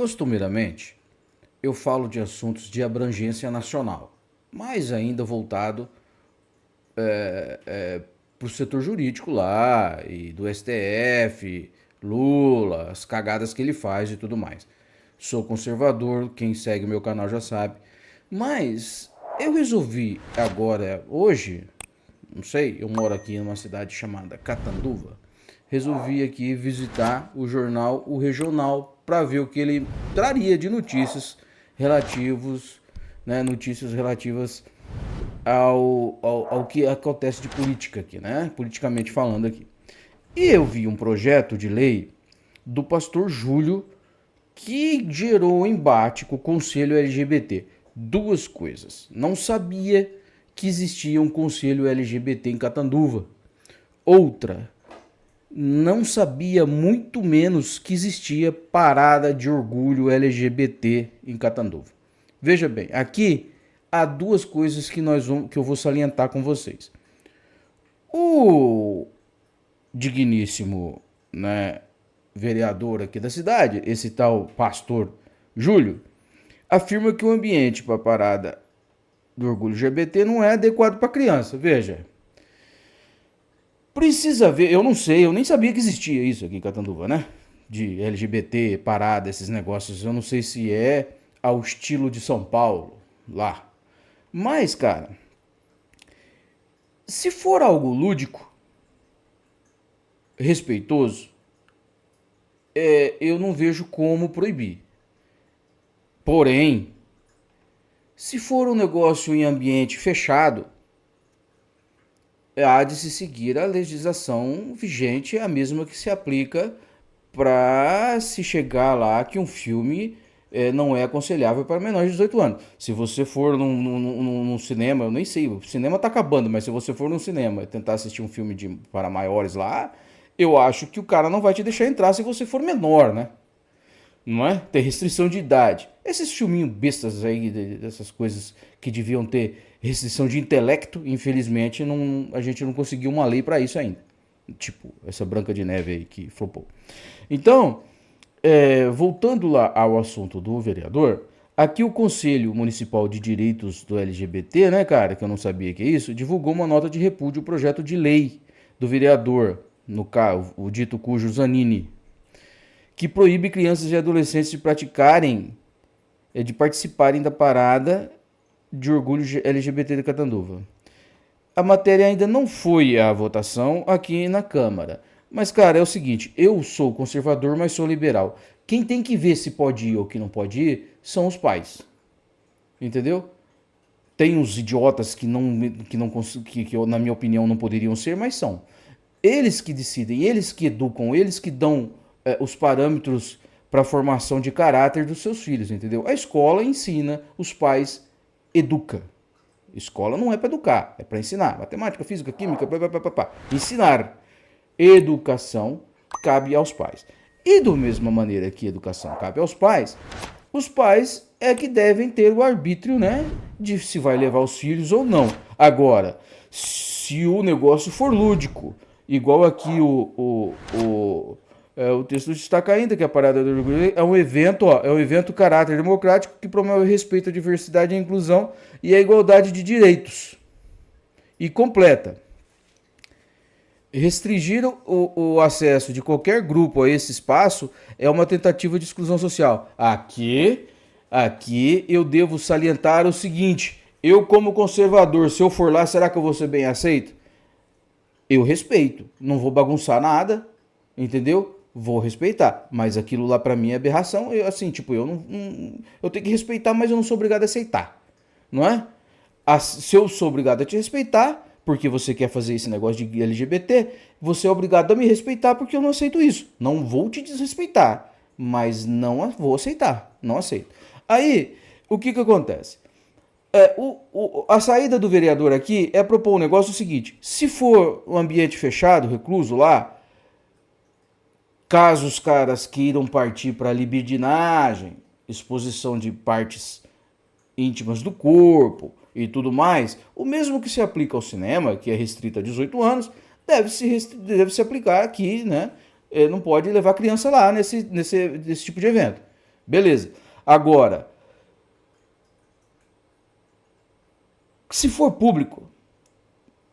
Costumeiramente, eu falo de assuntos de abrangência nacional, mais ainda voltado para o setor jurídico lá, e do STF, Lula, as cagadas que ele faz e tudo mais. Sou conservador, quem segue meu canal já sabe, mas eu resolvi agora, hoje, não sei, eu moro aqui numa cidade chamada Catanduva, resolvi aqui visitar o jornal O Regional para ver o que ele traria de notícias relativos, né, notícias relativas ao que acontece de política aqui, né, politicamente falando aqui. E eu vi um projeto de lei do pastor Júlio que gerou um embate com o Conselho LGBT. Duas coisas. Não sabia que existia um Conselho LGBT em Catanduva. Outra, não sabia muito menos que existia parada de orgulho LGBT em Catanduva. Veja bem, aqui há duas coisas que eu vou salientar com vocês. O digníssimo, né, vereador aqui da cidade, esse tal pastor Júlio, afirma que o ambiente para a parada do orgulho LGBT não é adequado para criança. Veja, precisa ver, eu não sei, eu nem sabia que existia isso aqui em Catanduva, né? De LGBT, parada, esses negócios. Eu não sei se é ao estilo de São Paulo, lá. Mas, cara, se for algo lúdico, respeitoso, eu não vejo como proibir. Porém, se for um negócio em ambiente fechado, há de se seguir a legislação vigente, a mesma que se aplica para se chegar lá que um filme não é aconselhável para menores de 18 anos. Se você for num cinema, eu nem sei, o cinema está acabando, mas se você for num cinema e tentar assistir um filme para maiores lá, eu acho que o cara não vai te deixar entrar se você for menor, né? Não é? Tem restrição de idade. Esses filminhos bestas aí, dessas coisas que deviam ter restrição de intelecto, infelizmente a gente não conseguiu uma lei para isso ainda. Tipo, essa Branca de Neve aí que flopou. Então, voltando lá ao assunto do vereador, aqui o Conselho Municipal de Direitos do LGBT, né, cara, que eu não sabia que é isso, divulgou uma nota de repúdio ao projeto de lei do vereador, no caso, o dito cujo Zanini, que proíbe crianças e adolescentes de participarem da parada de orgulho LGBT de Catanduva. A matéria ainda não foi à votação aqui na Câmara. Mas, cara, é o seguinte, eu sou conservador, mas sou liberal. Quem tem que ver se pode ir ou que não pode ir são os pais. Entendeu? Tem uns idiotas que na minha opinião não poderiam ser, mas são. Eles que decidem, eles que educam, eles que dão os parâmetros para a formação de caráter dos seus filhos, entendeu? A escola ensina, os pais educam. Escola não é para educar, é para ensinar. Matemática, física, química, ensinar. Educação cabe aos pais. E da mesma maneira que educação cabe aos pais, os pais é que devem ter o arbítrio, né, de se vai levar os filhos ou não. Agora, se o negócio for lúdico, igual aqui o texto destaca ainda que a parada do orgulho é um evento, é um evento caráter democrático que promove o respeito à diversidade, a inclusão e a igualdade de direitos. E completa. Restringir o acesso de qualquer grupo a esse espaço é uma tentativa de exclusão social. Aqui eu devo salientar o seguinte: eu, como conservador, se eu for lá, será que eu vou ser bem aceito? Eu respeito, não vou bagunçar nada, entendeu? Vou respeitar, mas aquilo lá pra mim é aberração. Eu, assim, tipo, eu tenho que respeitar, mas eu não sou obrigado a aceitar, não é? Se eu sou obrigado a te respeitar, porque você quer fazer esse negócio de LGBT, você é obrigado a me respeitar porque eu não aceito isso. Não vou te desrespeitar, mas não vou aceitar, não aceito. Aí, o que acontece? A saída do vereador aqui é propor um negócio seguinte: se for um ambiente fechado, recluso lá, caso os caras queiram partir para libidinagem, exposição de partes íntimas do corpo e tudo mais, o mesmo que se aplica ao cinema, que é restrito a 18 anos, deve se aplicar aqui, né? Não pode levar criança lá nesse tipo de evento. Beleza. Agora, se for público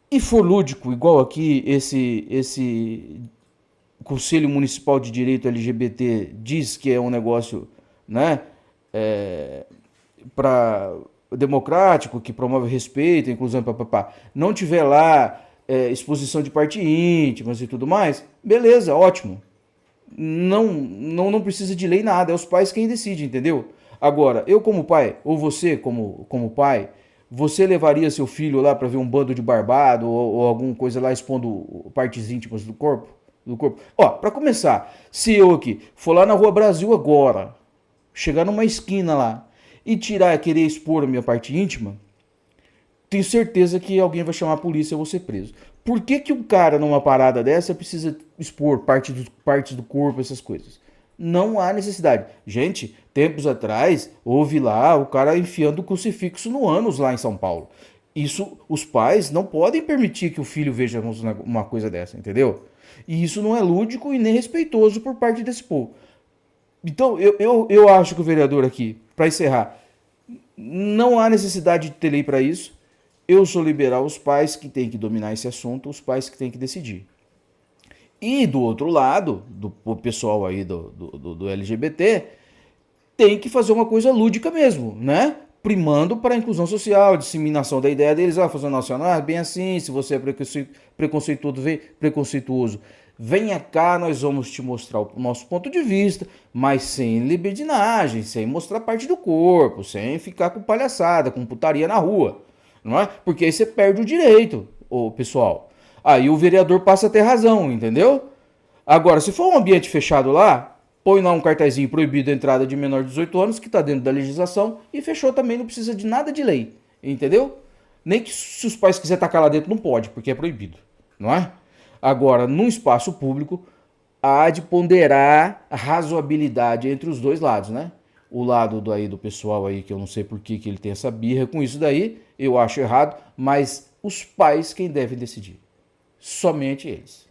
e for lúdico, igual aqui esse Conselho Municipal de Direito LGBT diz que é um negócio, né, para democrático, que promove respeito, inclusão, papapá, não tiver lá exposição de parte íntimas e tudo mais, beleza, ótimo. Não precisa de lei nada, é os pais quem decide, entendeu? Agora, eu como pai, ou você como pai, você levaria seu filho lá para ver um bando de barbado ou alguma coisa lá expondo partes íntimas do corpo? Do corpo? Ó, para começar, se eu aqui for lá na Rua Brasil agora, chegar numa esquina lá e querer expor a minha parte íntima, tenho certeza que alguém vai chamar a polícia e eu vou ser preso. Por que que um cara numa parada dessa precisa expor partes do corpo, essas coisas? Não há necessidade. Gente, tempos atrás, houve lá o cara enfiando o crucifixo no ânus lá em São Paulo. Isso, os pais não podem permitir que o filho veja uma coisa dessa, entendeu? E isso não é lúdico e nem respeitoso por parte desse povo. Então, eu acho que o vereador aqui, para encerrar, não há necessidade de ter lei para isso. Eu sou liberal, os pais que têm que dominar esse assunto, os pais que têm que decidir. E do outro lado, do pessoal aí do LGBT, tem que fazer uma coisa lúdica mesmo, né? Primando para a inclusão social, disseminação da ideia deles, fazer nacional, bem assim, se você é preconceituoso, venha cá, nós vamos te mostrar o nosso ponto de vista, mas sem libidinagem, sem mostrar parte do corpo, sem ficar com palhaçada, com putaria na rua, não é? Porque aí você perde o direito, ô pessoal. Aí o vereador passa a ter razão, entendeu? Agora, se for um ambiente fechado lá, põe lá um cartazinho proibido a entrada de menor de 18 anos, que está dentro da legislação, e fechou também, não precisa de nada de lei, entendeu? Nem que se os pais quiserem tacar lá dentro, não pode, porque é proibido, não é? Agora, num espaço público, há de ponderar a razoabilidade entre os dois lados, né? O lado do pessoal aí, que eu não sei por que ele tem essa birra com isso daí, eu acho errado, mas os pais quem devem decidir. Somente eles.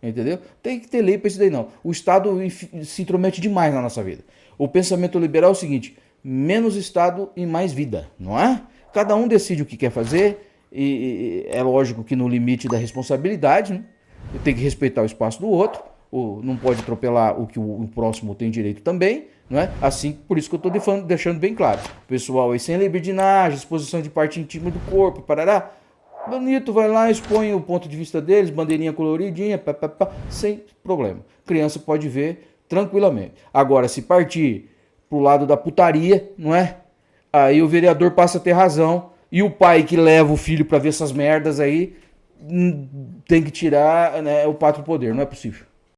Entendeu? Tem que ter lei para isso daí não. O Estado se intromete demais na nossa vida. O pensamento liberal é o seguinte: menos Estado e mais vida, não é? Cada um decide o que quer fazer e é lógico que no limite da responsabilidade, né? Tem que respeitar o espaço do outro, não pode atropelar o que o próximo tem direito também, não é? Assim, por isso que eu estou deixando bem claro. Pessoal aí sem libidinagem, exposição de parte íntima do corpo, parará. Bonito, vai lá, expõe o ponto de vista deles, bandeirinha coloridinha, sem problema. Criança pode ver tranquilamente. Agora, se partir pro lado da putaria, não é? Aí o vereador passa a ter razão e o pai que leva o filho para ver essas merdas aí tem que tirar, né, o pátrio poder. Não é possível.